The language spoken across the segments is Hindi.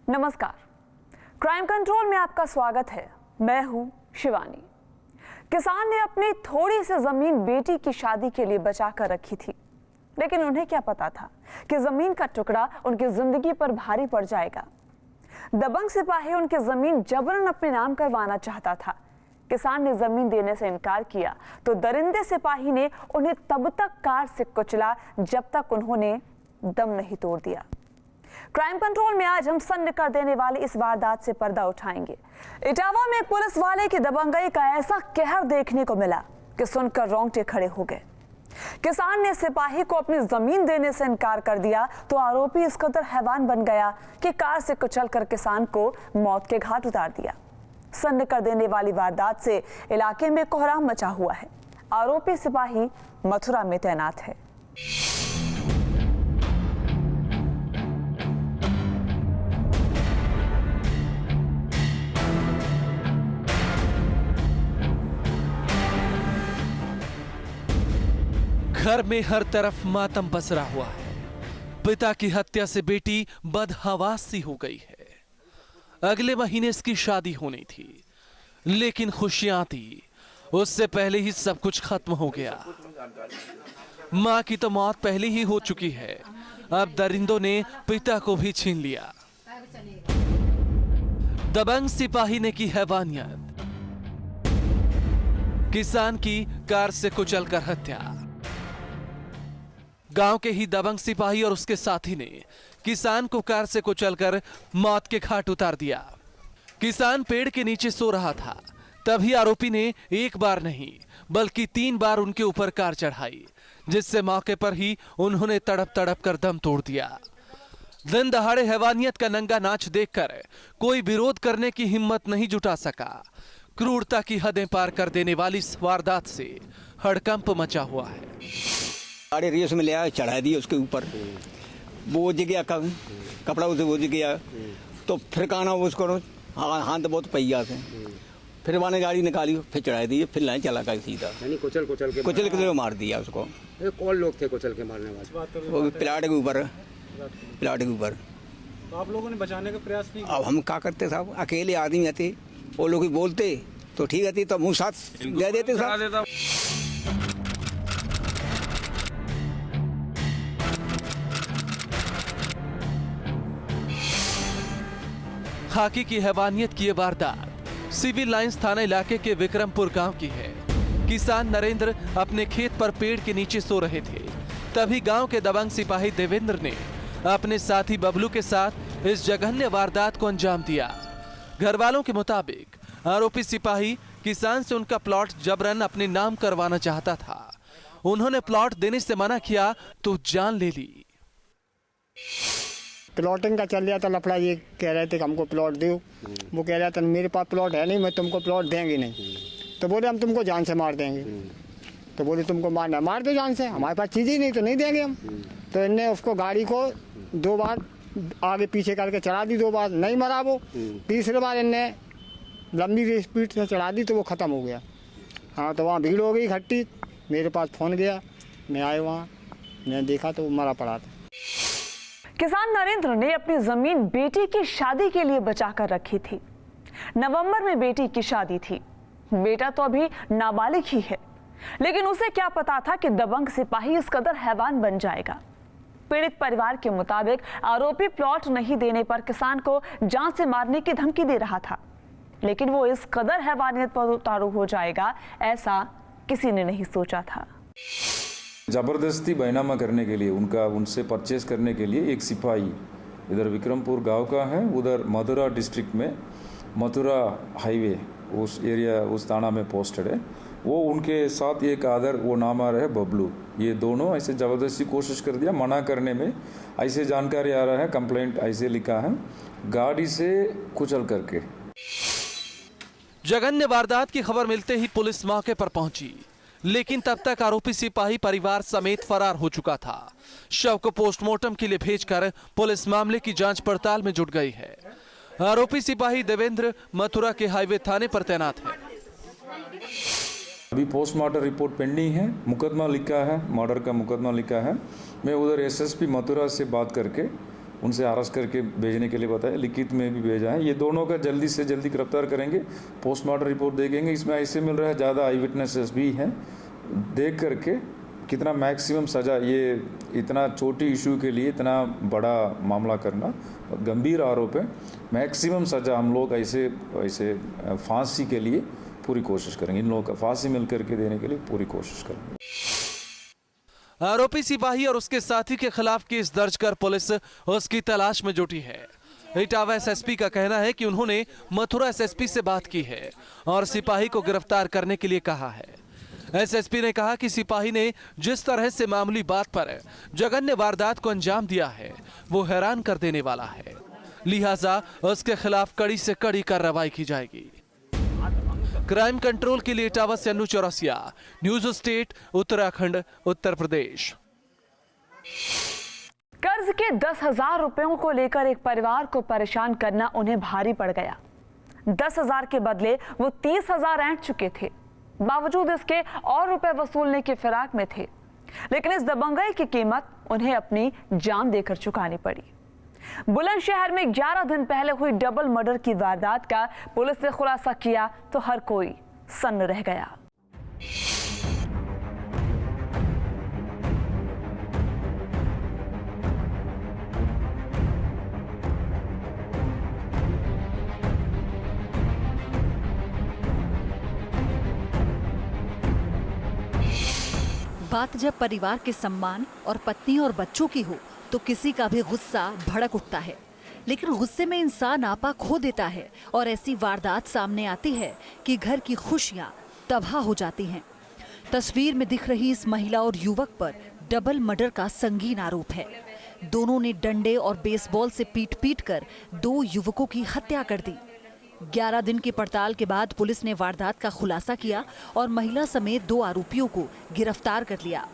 नमस्कार, क्राइम कंट्रोल में आपका स्वागत है। मैं हूं शिवानी। किसान ने अपनी थोड़ी सी जमीन बेटी की शादी के लिए बचा कर रखी थी, लेकिन उन्हें क्या पता था कि जमीन का टुकड़ा उनकी जिंदगी पर भारी पड़ जाएगा। दबंग सिपाही उनकी जमीन जबरन अपने नाम करवाना चाहता था। किसान ने जमीन देने से इनकार किया तो दरिंदे सिपाही ने उन्हें तब तक कार से कुचला जब तक उन्होंने दम नहीं तोड़ दिया। क्राइम कंट्रोल में आज हम सन्न कर देने वाली इस वारदात से पर्दा उठाएंगे। इटावा में एक पुलिस वाले की दबंगई का ऐसा कहर देखने को मिला कि सुनकर रोंगटे खड़े हो गए। किसान ने सिपाही को अपनी जमीन देने से इनकार कर दिया तो आरोपी इस कदर हैवान बन गया कि कार से कुचलकर किसान को मौत के घाट उतार दिया। सन्न कर देने वाली वारदात से इलाके में कोहराम मचा हुआ है। आरोपी सिपाही मथुरा में तैनात है। घर में हर तरफ मातम पसरा हुआ है। पिता की हत्या से बेटी बदहवास सी हो गई है। अगले महीने इसकी शादी होनी थी, लेकिन खुशियां थी, उससे पहले ही सब कुछ खत्म हो गया। मां की तो मौत पहले ही हो चुकी है, अब दरिंदों ने पिता को भी छीन लिया। दबंग सिपाही ने की हैवानियत, किसान की कार से कुचलकर हत्या। गांव के ही दबंग सिपाही और उसके साथी ने किसान को कार से कुचलकर मौत के घाट उतार दिया। किसान पेड़ के नीचे सो रहा था, तभी आरोपी ने एक बार नहीं बल्कि 3 बार उनके ऊपर कार चढ़ाई, जिससे मौके पर ही उन्होंने तड़प तड़प कर दम तोड़ दिया। दिन दहाड़े हैवानियत का नंगा नाच देखकर कोई विरोध करने की हिम्मत नहीं जुटा सका। क्रूरता की हदें पार कर देने वाली इस वारदात से हड़कंप मचा हुआ है। गाड़ी रेस में ले आया, चढ़ा दिया उसके ऊपर, वो उज गया, कपड़ा उसे उज गया, तो फिर कहना उसको हाथ बहुत पहिया से, फिर मैंने गाड़ी निकाली, फिर चढ़ा दी, फिर लाइन चला कर सीधा कुचल के मार दिया उसको। कौन लोग थे कुचल के मारने वाले? वो प्लाट के ऊपर। तो आप लोगों ने बचाने का प्रयास नहीं किया? अब हम क्या करते साहब, अकेले आदमी आते, वो लोग बोलते तो ठीक है, तो मुँह साथ दे देते साहब। खाकी की हैवानियत की ये वारदात सिविल लाइंस थाना इलाके के विक्रमपुर गांव की है। किसान नरेंद्र अपने खेत पर पेड़ के नीचे सो रहे थे, तभी गांव के दबंग सिपाही देवेंद्र ने अपने साथी बबलू के साथ इस जघन्य वारदात को अंजाम दिया। घर वालों के मुताबिक आरोपी सिपाही किसान से उनका प्लॉट जबरन अपने नाम करवाना चाहता था। उन्होंने प्लॉट देने से मना किया तो जान ले ली। प्लॉटिंग का चल रहा था लफड़ा, ये कह रहे थे कि हमको प्लॉट दो। वो कह रहा था मेरे पास प्लॉट है नहीं, मैं तुमको प्लॉट देंगे नहीं। तो बोले हम तुमको जान से मार देंगे। तो बोले तुमको मारना मार दो जान से, हमारे पास चीज़ ही नहीं तो नहीं देंगे हम। तो इनने उसको गाड़ी को 2 बार आगे पीछे करके चढ़ा दी, 2 बार नहीं मरा वो। तीसरी बार इनने लंबी स्पीड से चढ़ा दी तो वो ख़त्म हो गया। हाँ, तो वहाँ भीड़ हो गई इकट्ठी, मेरे पास फ़ोन गया, मैं आए वहाँ, मैंने देखा तो वो मरा पड़ा था। किसान नरेंद्र ने अपनी जमीन बेटी की शादी के लिए बचा कर रखी थी। नवंबर में बेटी की शादी थी। बेटा तो अभी नाबालिग ही है, लेकिन उसे क्या पता था कि दबंग सिपाही इस कदर हैवान बन जाएगा। पीड़ित परिवार के मुताबिक आरोपी प्लॉट नहीं देने पर किसान को जान से मारने की धमकी दे रहा था, लेकिन वो इस कदर हैवानियत पर उतारू हो जाएगा, ऐसा किसी ने नहीं सोचा था। ज़बरदस्ती बैनामा करने के लिए उनसे परचेस करने के लिए एक सिपाही इधर विक्रमपुर गांव का है, उधर मथुरा डिस्ट्रिक्ट में मथुरा हाईवे उस एरिया उस थाना में पोस्टेड है। वो उनके साथ एक आदर वो नाम आ रहा है बबलू, ये दोनों ऐसे ज़बरदस्ती कोशिश कर दिया मना करने में। ऐसे जानकारी आ रहा है, कंप्लेंट ऐसे लिखा है, गाड़ी से कुचल करके। जघन्य वारदात की खबर मिलते ही पुलिस मौके पर पहुंची, लेकिन तब तक आरोपी सिपाही परिवार समेत फरार हो चुका था। शव को पोस्टमार्टम के लिए भेजकर पुलिस मामले की जांच पड़ताल में जुट गई है। आरोपी सिपाही देवेंद्र मथुरा के हाईवे थाने पर तैनात है। अभी पोस्टमार्टम रिपोर्ट पेंडिंग है, मुकदमा लिखा है, मर्डर का मुकदमा लिखा है। मैं उधर एसएसपी मथुरा से बात करके उनसे अरेस्ट करके भेजने के लिए बताया, लिखित में भी भेजा है। ये दोनों का जल्दी से जल्दी गिरफ्तार करेंगे, पोस्टमार्टम रिपोर्ट देखेंगे। इसमें ऐसे मिल रहा है ज़्यादा आई विटनेसेस भी हैं, देख करके कितना मैक्सिमम सज़ा, ये इतना छोटी इशू के लिए इतना बड़ा मामला करना गंभीर आरोप है। मैक्सिमम सज़ा हम लोग ऐसे फांसी के लिए पूरी कोशिश करेंगे, इन लोगों का फांसी मिल करके देने के लिए पूरी कोशिश करेंगे। आरोपी सिपाही और उसके साथी के खिलाफ केस दर्ज कर पुलिस उसकी तलाश में जुटी है। इटावा एसएसपी का कहना है कि उन्होंने मथुरा एसएसपी से बात की है और सिपाही को गिरफ्तार करने के लिए कहा है। एसएसपी ने कहा कि सिपाही ने जिस तरह से मामूली बात पर जघन्य वारदात को अंजाम दिया है वो हैरान कर देने वाला है, लिहाजा उसके खिलाफ कड़ी से कड़ी कार्रवाई की जाएगी। क्राइम कंट्रोल के लिए इटावा से अन्नू चौरसिया, न्यूज स्टेट, उत्तराखंड, उत्तर प्रदेश। कर्ज के 10,000 रुपयों को लेकर एक परिवार को परेशान करना उन्हें भारी पड़ गया। 10,000 के बदले वो 30,000 ऐंठ चुके थे। बावजूद इसके और रुपए वसूलने की फिराक में थे, लेकिन इस दबंगई की कीमत उन्हें अपनी जान देकर चुकानी पड़ी। बुलंदशहर में 11 दिन पहले हुई डबल मर्डर की वारदात का पुलिस ने खुलासा किया तो हर कोई सन्न रह गया। बात जब परिवार के सम्मान और पत्नी और बच्चों की हो तो किसी का भी गुस्सा भड़क उठता है, लेकिन गुस्से में इंसान आपा खो देता है और ऐसी वारदात सामने आती है कि घर की खुशियां तबाह हो जाती हैं। तस्वीर में दिख रही इस महिला और युवक पर डबल मर्डर का संगीन आरोप है। दोनों ने डंडे और बेसबॉल से पीट कर 2 युवकों की हत्या कर दी। 11 दिन की पड़ताल के बाद पुलिस ने वारदात का खुलासा किया और महिला समेत 2 आरोपियों को गिरफ्तार कर लिया।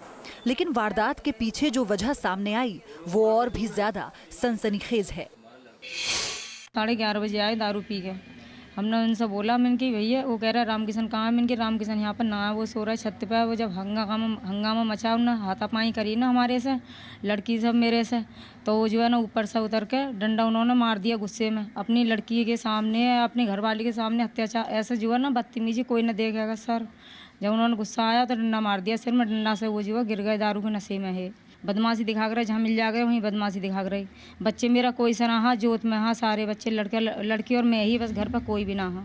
लेकिन वारदात के पीछे जो वजह सामने आई वो और भी ज्यादा सनसनीखेज है। 11:30 बजे आए दारू पी के। हमने उनसे बोला, मैंने कि भैया, वो कह रहा है रामकिशन कहाँ है? मैंने कि रामकिशन यहाँ पर ना है, वो सो रहा है छत पे। वो जब हंगामा मचा, उन्हें हाथापाई करी ना हमारे से, लड़की सब मेरे से, तो वो जो है ना ऊपर से उतर के डंडा उन्होंने मार दिया गुस्से में। अपनी लड़की के सामने, अपनी घरवाली के सामने अत्याचार, ऐसे जो है ना बदतमीजी कोई ना देखेगा सर। जब उन्होंने गुस्सा आया तो डंडा मार दिया सिर में, डंडा से वो जो गिर गए, दारू के नशे में है। बदमाशी दिखा कर जहाँ मिल जाएगा वहीं बदमाशी दिखा कर। बच्चे मेरा कोई सा ना, हाँ जोत में, हाँ सारे बच्चे लड़के और मैं ही, बस घर पर कोई भी ना। हाँ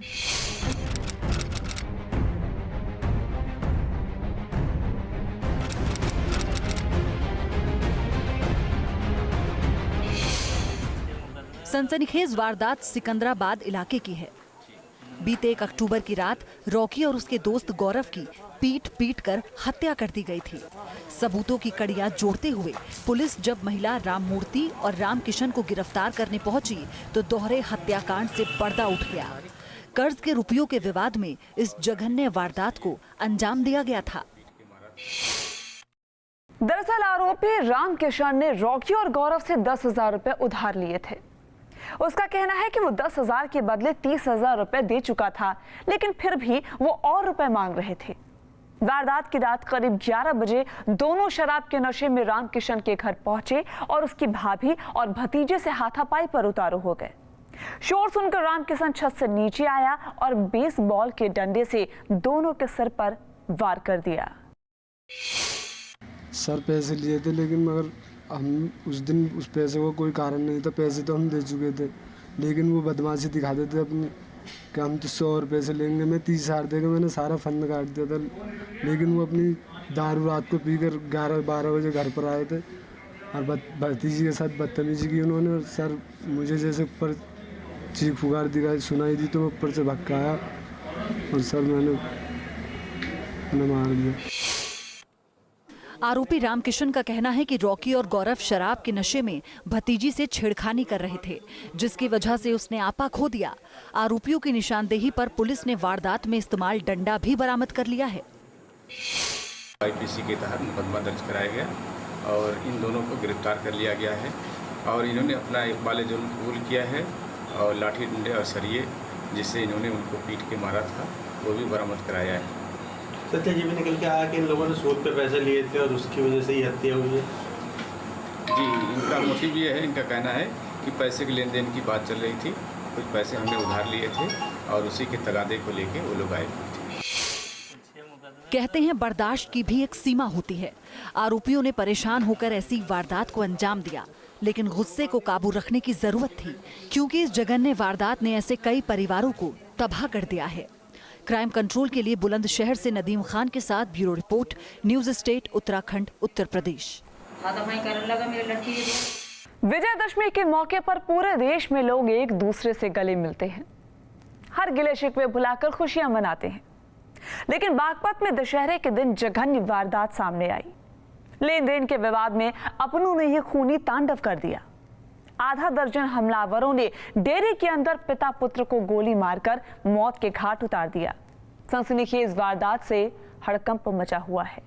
सनसनीखेज वारदात सिकंदराबाद इलाके की है। बीते 1 अक्टूबर की रात रॉकी और उसके दोस्त गौरव की पीट कर हत्या कर दी गई थी। सबूतों की कड़ियां जोड़ते हुए पुलिस जब महिला राममूर्ति और रामकिशन को गिरफ्तार करने पहुंची तो दोहरे हत्याकांड से पर्दा उठ गया। कर्ज के रुपयों के विवाद में इस जघन्य वारदात को अंजाम दिया गया था। दरअसल आरोपी रामकिशन ने रॉकी और गौरव से 10,000 रुपए उधार लिए थे। उसका कहना है कि वो 10,000 के बदले 30,000 रुपए दे चुका था, लेकिन फिर भी वो और रुपए मांग रहे थे। वारदात की रात करीब 11 बजे दोनों शराब के नशे में रामकिशन के घर पहुंचे और उसकी भाभी और भतीजे से हाथापाई पर उतारू हो गए। शोर सुनकर रामकिशन छत से नीचे आया और बेसबॉल के डंडे से दोनों के सिर पर वार कर दिया। सर पैसे लिए थे, लेकिन मगर हम उस दिन उस पैसे को कोई कारण नहीं था। पैसे तो हम दे चुके थे, लेकिन वो बदमाशी दिखाते थे अपनी कि हम तो 100 रुपये से लेंगे। मैं 30,000 देकर मैंने सारा फंड काट दिया था, लेकिन वो अपनी दारू रात को पीकर 11-12 बजे घर पर आए थे और भतीजी के साथ बदतमीजी की उन्होंने। और सर मुझे जैसे ऊपर चीख पुकार दिखाई सुनाई दी तो मैं ऊपर से भक्का आया और सर मैंने मार दिया। आरोपी रामकिशन का कहना है कि रॉकी और गौरव शराब के नशे में भतीजी से छेड़खानी कर रहे थे, जिसकी वजह से उसने आपा खो दिया। आरोपियों की निशानदेही पर पुलिस ने वारदात में इस्तेमाल डंडा भी बरामद कर लिया है। आईपीसी के तहत मुकदमा दर्ज कराया गया और इन दोनों को गिरफ्तार कर लिया गया है और इन्होंने अपना इकबाल जुर्म कबूल किया है और लाठी डंडे और सरिये जिससे इन्होंने उनको पीट के मारा था वो भी बरामद कराया है। सत्य जी भी निकल के आया कि इन लोगों ने सूद पे पैसे लिए थे और उसकी वजह से ही हत्या हुई है। जी, इनका मोटिव ये है, इनका कहना है कि पैसे के लेन देन की बात चल रही थी, कुछ पैसे हमने उधार लिए थे और उसी के तगादे को लेके वो लोग आए थे। कहते हैं बर्दाश्त की भी एक सीमा होती है। आरोपियों ने परेशान होकर ऐसी वारदात को अंजाम दिया, लेकिन गुस्से को काबू रखने की जरूरत थी, क्योंकि इस जघन्य वारदात ने ऐसे कई परिवारों को तबाह कर दिया है। क्राइम कंट्रोल के लिए बुलंदशहर से नदीम खान के साथ bureau report, news state, Uttarakhand, Uttar Pradesh. Vijayadashami के मौके पर पूरे देश में लोग एक दूसरे से गले मिलते हैं, हर गिले शिकवे भुलाकर खुशियां मनाते हैं। लेकिन बागपत में दशहरे के दिन जघन्य वारदात सामने आई। लेन देन के विवाद में अपनों ने ही खूनी तांडव कर दिया। आधा दर्जन हमलावरों ने डेयरी के अंदर पिता पुत्र को गोली मारकर मौत के घाट उतार दिया। सनसनीखेज वारदात से हड़कंप मचा हुआ है।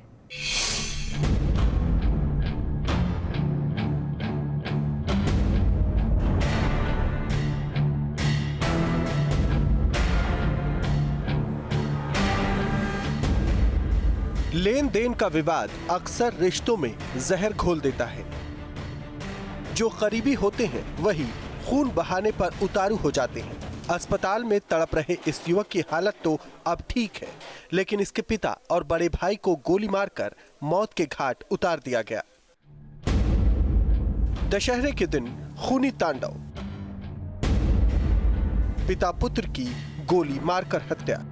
लेन देन का विवाद अक्सर रिश्तों में जहर घोल देता है। जो करीबी होते हैं वही खून बहाने पर उतारू हो जाते हैं। अस्पताल में तड़प रहे इस युवक की हालत तो अब ठीक है, लेकिन इसके पिता और बड़े भाई को गोली मारकर मौत के घाट उतार दिया गया। दशहरे के दिन खूनी तांडव, पिता पुत्र की गोली मारकर हत्या।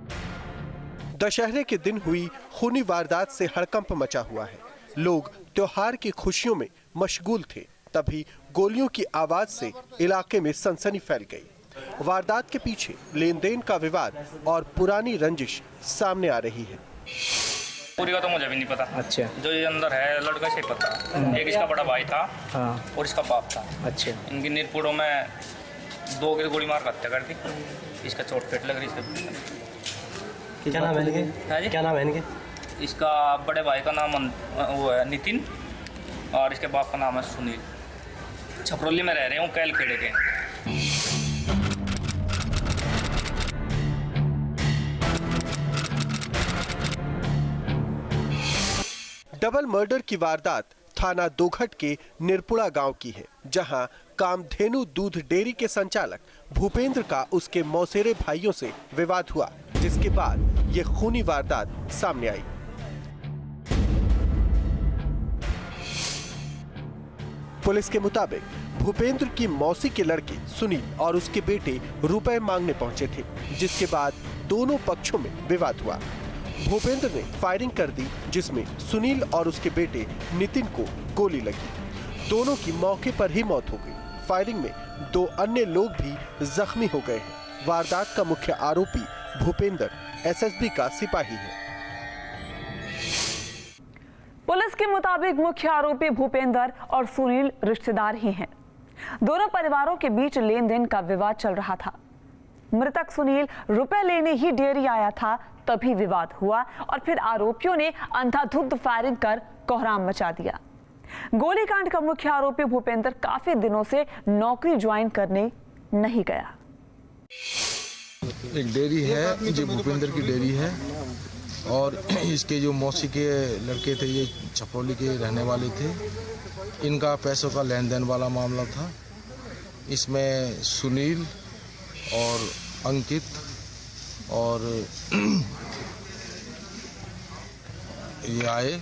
दशहरे के दिन हुई खूनी वारदात से हड़कंप मचा हुआ है। लोग त्योहार की खुशियों में मशगूल थे, तभी गोलियों की आवाज से इलाके में सनसनी फैल गई। वारदात के पीछे लेन देन का विवाद और पुरानी रंजिश सामने आ रही है। पूरी का तो मुझे भी नहीं पता। अच्छा, जो ये अंदर है लड़का से पता। एक इसका बड़ा भाई था और इसका बाप था। अच्छा, इनकी नीरपुरों में 2 की गोली मार हत्या कर दी। इसका चोट पेट लग रही है। क्या नाम है इनके? क्या नाम है इनके? इसका बड़े भाई का नाम वो है नितिन और इसके बाप का नाम है सुनील। छपरोली में रह रहे हूँ, कैल खेड़े के। डबल मर्डर की वारदात थाना दोघट के निरपुड़ा गांव की है, जहां कामधेनु दूध डेयरी के संचालक भूपेंद्र का उसके मौसेरे भाइयों से विवाद हुआ, जिसके बाद ये खूनी वारदात सामने आई। पुलिस के मुताबिक भूपेंद्र की मौसी के लड़के सुनील और उसके बेटे रुपए मांगने पहुंचे थे, जिसके बाद दोनों पक्षों में विवाद हुआ। भूपेंद्र ने फायरिंग कर दी, जिसमें सुनील और उसके बेटे नितिन को गोली लगी। दोनों की मौके पर ही मौत हो गई। फायरिंग में 2 अन्य लोग भी जख्मी हो गए हैं। वारदात का मुख्य आरोपी भूपेंद्र एसएसबी का सिपाही है। पुलिस के मुताबिक मुख्य आरोपी भूपेंद्र और सुनील रिश्तेदार ही हैं। दोनों परिवारों के बीच लेन देन का विवाद चल रहा था। मृतक सुनील रुपए लेने ही डेयरी आया था, तभी विवाद हुआ और फिर आरोपियों ने अंधाधुंध फायरिंग कर कोहराम मचा दिया। गोलीकांड का मुख्य आरोपी भूपेंद्र काफी दिनों से नौकरी ज्वाइन करने नहीं गया। एक डेयरी है, जो भूपेंद्र की डेयरी है, और इसके जो मौसी के लड़के थे, ये छपौली के रहने वाले थे। इनका पैसों का लेन देन वाला मामला था। इसमें सुनील और अंकित और ये आए,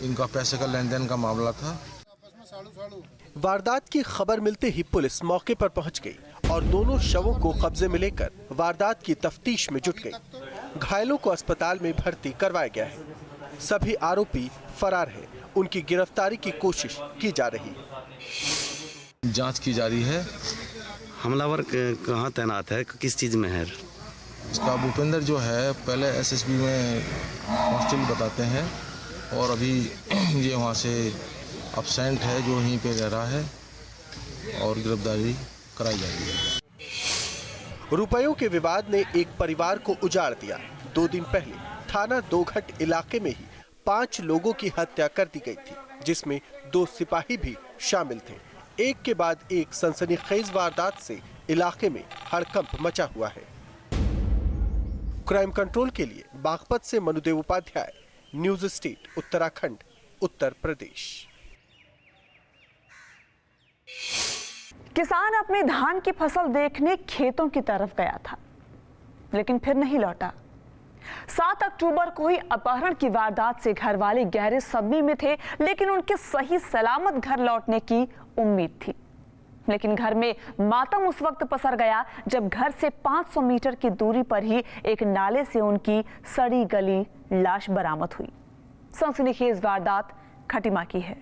इनका पैसे का लेन देन का मामला था। वारदात की खबर मिलते ही पुलिस मौके पर पहुंच गई और दोनों शवों को कब्जे में लेकर वारदात की तफ्तीश में जुट गई। घायलों को अस्पताल में भर्ती करवाया गया है। सभी आरोपी फरार हैं। उनकी गिरफ्तारी की कोशिश की जा रही है। जांच की जा रही है। हमलावर कहाँ तैनात है, किस चीज में है? इसका भूपेंद्र जो है पहले एसएसबी में कांस्टेबल बताते हैं और अभी ये वहाँ से अब्सेंट है, जो यहीं पे रह रहा है और गिरफ्तारी कराई जा रही है। रुपयों के विवाद ने एक परिवार को उजाड़ दिया। 2 दिन पहले थाना दोघट इलाके में ही 5 लोगों की हत्या कर दी गई थी, जिसमें 2 सिपाही भी शामिल थे। एक के बाद एक सनसनीखेज वारदात से इलाके में हड़कंप मचा हुआ है। क्राइम कंट्रोल के लिए बागपत से मनुदेव उपाध्याय, न्यूज स्टेट, उत्तराखंड, उत्तर प्रदेश। किसान अपनी धान की फसल देखने खेतों की तरफ गया था, लेकिन फिर नहीं लौटा। 7 अक्टूबर को ही अपहरण की वारदात से घर वाले गहरे सदमे में थे, लेकिन उनके सही सलामत घर लौटने की उम्मीद थी। लेकिन घर में मातम उस वक्त पसर गया जब घर से 500 मीटर की दूरी पर ही एक नाले से उनकी सड़ी गली लाश बरामद हुई। सनसनीखेज वारदात खटीमा की है।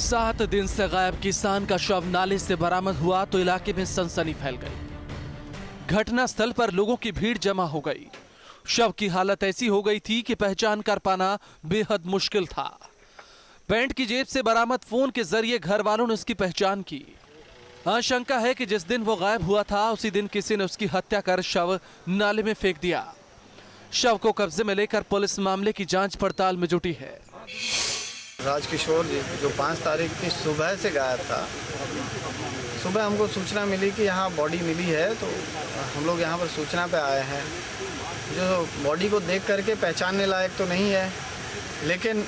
सात दिन से गायब किसान का शव नाले से बरामद हुआ तो इलाके में सनसनी फैल गई। घटना स्थल पर लोगों की भीड़ जमा हो गई। शव की हालत ऐसी हो गई थी कि पहचान कर पाना बेहद मुश्किल था। पैंट की जेब से बरामद फोन के जरिए घर वालों ने उसकी पहचान की। आशंका है कि जिस दिन वो गायब हुआ था उसी दिन किसी ने उसकी हत्या कर शव नाले में फेंक दिया। शव को कब्जे में लेकर पुलिस मामले की जांच पड़ताल में जुटी है। राजकिशोर जी जो 5 तारीख की सुबह से गायब था, सुबह हमको सूचना मिली कि यहाँ बॉडी मिली है, तो हम लोग यहाँ पर सूचना पे आए हैं। जो बॉडी को देख करके पहचानने लायक तो नहीं है, लेकिन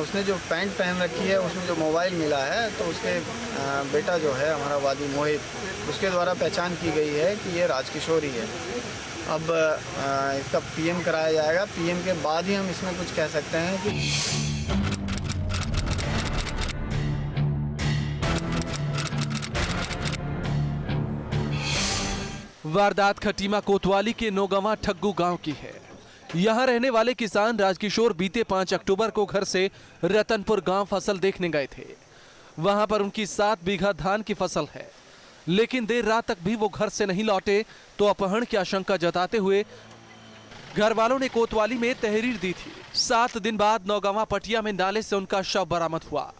उसने जो पैंट पहन रखी है उसमें जो मोबाइल मिला है तो उसके बेटा जो है हमारा वादी मोहित, उसके द्वारा पहचान की गई है कि ये राजकिशोर ही है। अब इसका पीएम कराया जाएगा। पीएम के बाद ही हम इसमें कुछ कह सकते हैं कि वारदात खटीमा कोतवाली के नौगंवा ठग्गू गांव की है। यहां रहने वाले किसान राजकिशोर बीते 5 अक्टूबर को घर से रतनपुर गांव फसल देखने गए थे। वहां पर उनकी 7 बीघा धान की फसल है, लेकिन देर रात तक भी वो घर से नहीं लौटे तो अपहरण की आशंका जताते हुए घर वालों ने कोतवाली में तहरीर दी थी। 7 दिन बाद नौगंवा पटिया में नाले से उनका शव बरामद हुआ।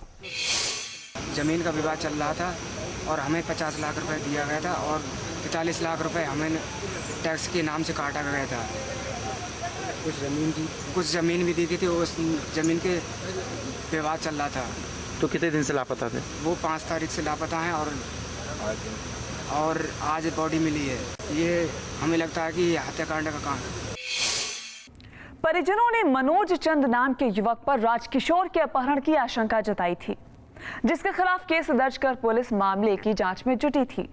जमीन का विवाद चल रहा था और हमें 50 लाख रुपए दिया गया था और 45 लाख रुपए हमें टैक्स के नाम से काटा गया था। कुछ ज़मीन भी दी गई थी। उस ज़मीन के विवाद चल रहा था। तो कितने दिन से लापता थे? वो 5 तारीख से लापता हैं और आज बॉडी मिली है। ये हमें लगता है कि ये हत्याकांड का काम है। परिजनों ने मनोज चंद नाम के युवक पर राजकिशोर के अपहरण की आशंका जताई थी, जिसके खिलाफ केस दर्ज कर पुलिस मामले की जांच में जुटी थी,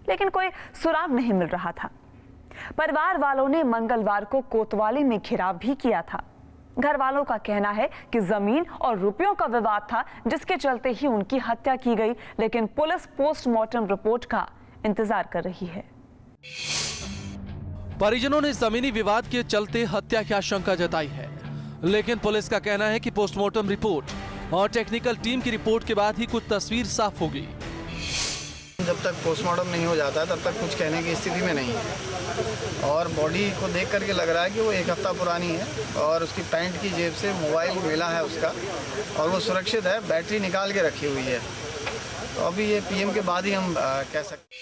लेकिन कोई सुराग नहीं मिल रहा था। परिवार वालों ने मंगलवार को कोतवाली में घेराव भी किया था। घर वालों का कहना है कि जमीन और रुपयों का विवाद था, जिसके चलते ही उनकी हत्या की गई, लेकिन पुलिस पोस्टमार्टम रिपोर्ट का इंतजार कर रही है। परिजनों ने जमीनी विवाद के चलते हत्या की आशंका जताई है, लेकिन पुलिस का कहना है कि पोस्टमार्टम रिपोर्ट और टेक्निकल टीम की रिपोर्ट के बाद ही कुछ तस्वीर साफ होगी। जब तक पोस्टमार्टम नहीं हो जाता तब तक कुछ कहने की स्थिति में नहीं है। और बॉडी को देख करके लग रहा है कि वो 1 हफ्ता पुरानी है और उसकी पैंट की जेब से मोबाइल मिला है उसका और वो सुरक्षित है, बैटरी निकाल के रखी हुई है। तो अभी ये पीएम के बाद ही हम कह सकते।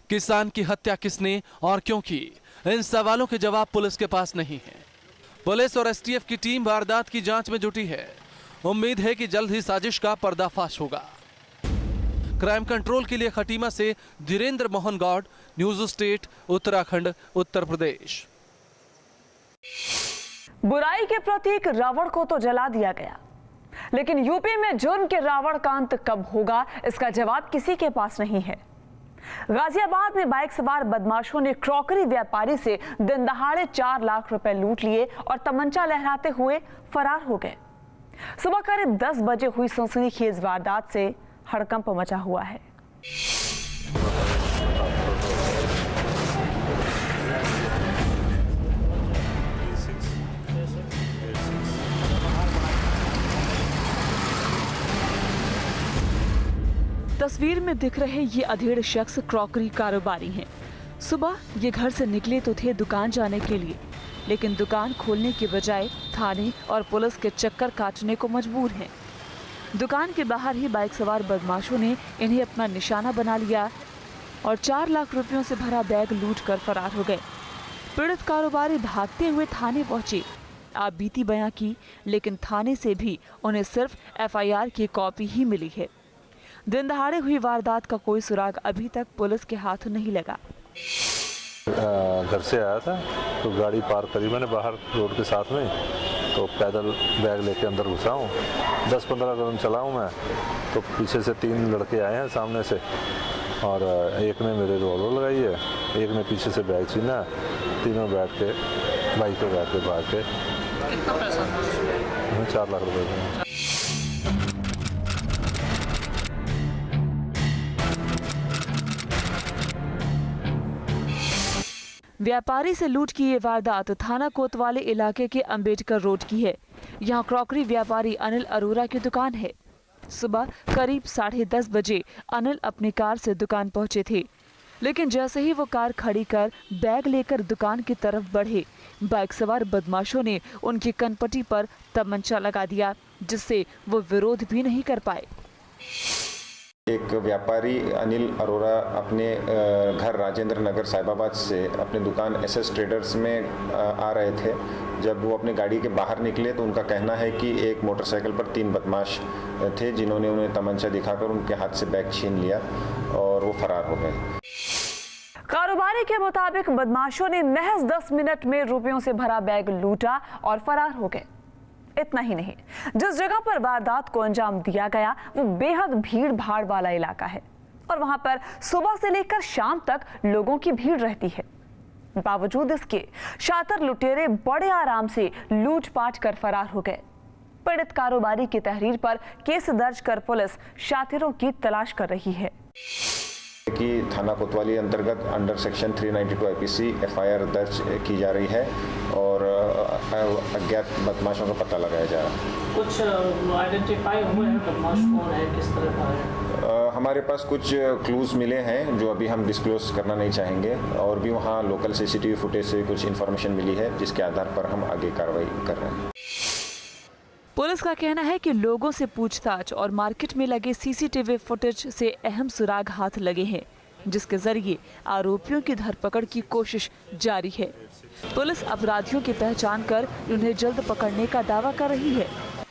किसान की हत्या किसने और क्यों की, इन सवालों के जवाब पुलिस के पास नहीं है। पुलिस और एसटीएफ की टीम वारदात की जांच में जुटी है। उम्मीद है कि जल्द ही साजिश का पर्दाफाश होगा। क्राइम कंट्रोल के लिए खटीमा से धीरेन्द्र मोहन गौड़, न्यूज स्टेट, उत्तराखंड, उत्तर प्रदेश। बुराई के प्रतीक रावण को तो जला दिया गया, लेकिन यूपी में जुर्म के रावण का अंत कब होगा, इसका जवाब किसी के पास नहीं है। गाजियाबाद में बाइक सवार बदमाशों ने क्रॉकरी व्यापारी से दिन दहाड़े 4 लाख रुपए लूट लिए और तमंचा लहराते हुए फरार हो गए। सुबह करीब 10 बजे हुई सनसनीखेज वारदात से हड़कंप मचा हुआ है। तस्वीर में दिख रहे ये अधेड़ शख्स क्रॉकरी कारोबारी हैं। सुबह ये घर से निकले तो थे दुकान जाने के लिए, लेकिन दुकान खोलने के बजाय थाने और पुलिस के चक्कर काटने को मजबूर हैं। दुकान के बाहर ही बाइक सवार बदमाशों ने इन्हें अपना निशाना बना लिया और 4 लाख रुपयों से भरा बैग लूटकर फरार हो गए। पीड़ित कारोबारी भागते हुए थाने पहुंचे, आप बीती बयां की, लेकिन थाने से भी उन्हें सिर्फ FIR की कॉपी ही मिली है। दिन दहाड़े हुई वारदात का कोई सुराग अभी तक पुलिस के हाथ नहीं लगा। घर से आया था तो गाड़ी पार्क करी मैंने बाहर रोड के साथ में, तो पैदल बैग लेके अंदर घुसा हूँ। 10-15 कदम चला हूँ मैं, तो पीछे से 3 लड़के आए हैं सामने से, और एक ने मेरे रिवॉल्वर लगाई है, एक ने पीछे से बैग छीना है। तीनों बैठ के बाइक पे बैठ के भाग के। कितना पैसा था? 4 लाख रुपए का। व्यापारी से लूट की ये वारदात थाना कोतवाली इलाके के अंबेडकर रोड की है। यहाँ क्रॉकरी व्यापारी अनिल अरोरा की दुकान है। सुबह करीब 10:30 बजे अनिल अपनी कार से दुकान पहुंचे थे, लेकिन जैसे ही वो कार खड़ी कर बैग लेकर दुकान की तरफ बढ़े, बाइक सवार बदमाशों ने उनकी कनपटी पर तमंचा लगा दिया, जिससे वो विरोध भी नहीं कर पाए। एक व्यापारी अनिल अरोरा अपने घर राजेंद्र नगर साहिबाबाद से अपने दुकान एसएस ट्रेडर्स में आ रहे थे। जब वो अपने गाड़ी के बाहर निकले तो उनका कहना है कि एक मोटरसाइकिल पर 3 बदमाश थे, जिन्होंने उन्हें तमंचा दिखाकर उनके हाथ से बैग छीन लिया और वो फरार हो गए। कारोबारी के मुताबिक बदमाशों ने महज 10 मिनट में रुपयों से भरा बैग लूटा और फरार हो गए। इतना ही नहीं, जिस जगह पर वारदात को अंजाम दिया गया वो बेहद भीड़ भाड़ वाला इलाका है और वहां पर सुबह से लेकर शाम तक लोगों की भीड़ रहती है। बावजूद इसके शातिर लुटेरे बड़े आराम से लूटपाट कर फरार हो गए। पीड़ित कारोबारी की तहरीर पर केस दर्ज कर पुलिस शातिरों की तलाश कर रही है। कि थाना कोतवाली अंतर्गत अंडर सेक्शन 392 आईपीसी एफआईआर दर्ज की जा रही है और अज्ञात बदमाशों का पता लगाया जा रहा है। कुछ आइडेंटिफाई हुए हैं बदमाश कौन है, किस तरह का है? हमारे पास कुछ क्लूज मिले हैं जो अभी हम डिस्क्लोज करना नहीं चाहेंगे, और भी वहाँ लोकल सीसीटीवी फुटेज से कुछ इन्फॉर्मेशन मिली है जिसके आधार पर हम आगे कार्रवाई कर रहे हैं। पुलिस का कहना है कि लोगों से पूछताछ और मार्केट में लगे सीसीटीवी फुटेज से अहम सुराग हाथ लगे हैं, जिसके जरिए आरोपियों की धरपकड़ की कोशिश जारी है। पुलिस अपराधियों की पहचान कर उन्हें जल्द पकड़ने का दावा कर रही है,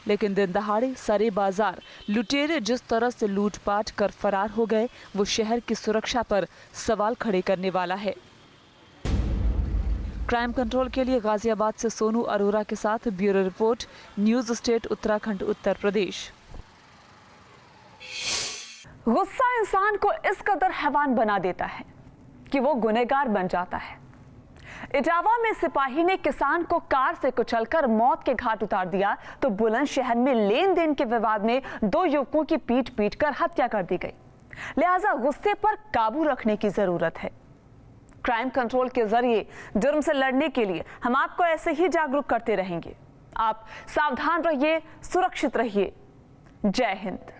लेकिन दिन दहाड़े सरे बाजार लुटेरे जिस तरह से लूटपाट कर फरार हो गए वो शहर की सुरक्षा पर सवाल खड़े करने वाला है। क्राइम कंट्रोल के लिए गाजियाबाद से सोनू अरोरा के साथ bureau report, news state Uttarakhand Uttar Pradesh. गुस्सा इंसान को इस कदर हैवान बना देता है कि वो गुनहगार बन जाता है। इटावा में सिपाही ने किसान को कार से कुचलकर मौत के घाट उतार दिया तो बुलंदशहर में लेन देन के विवाद में 2 युवकों की पीट कर हत्या कर दी गई। लिहाजा गुस्से पर काबू रखने की जरूरत है। क्राइम कंट्रोल के जरिए जुर्म से लड़ने के लिए हम आपको ऐसे ही जागरूक करते रहेंगे। आप सावधान रहिए, सुरक्षित रहिए। जय हिंद।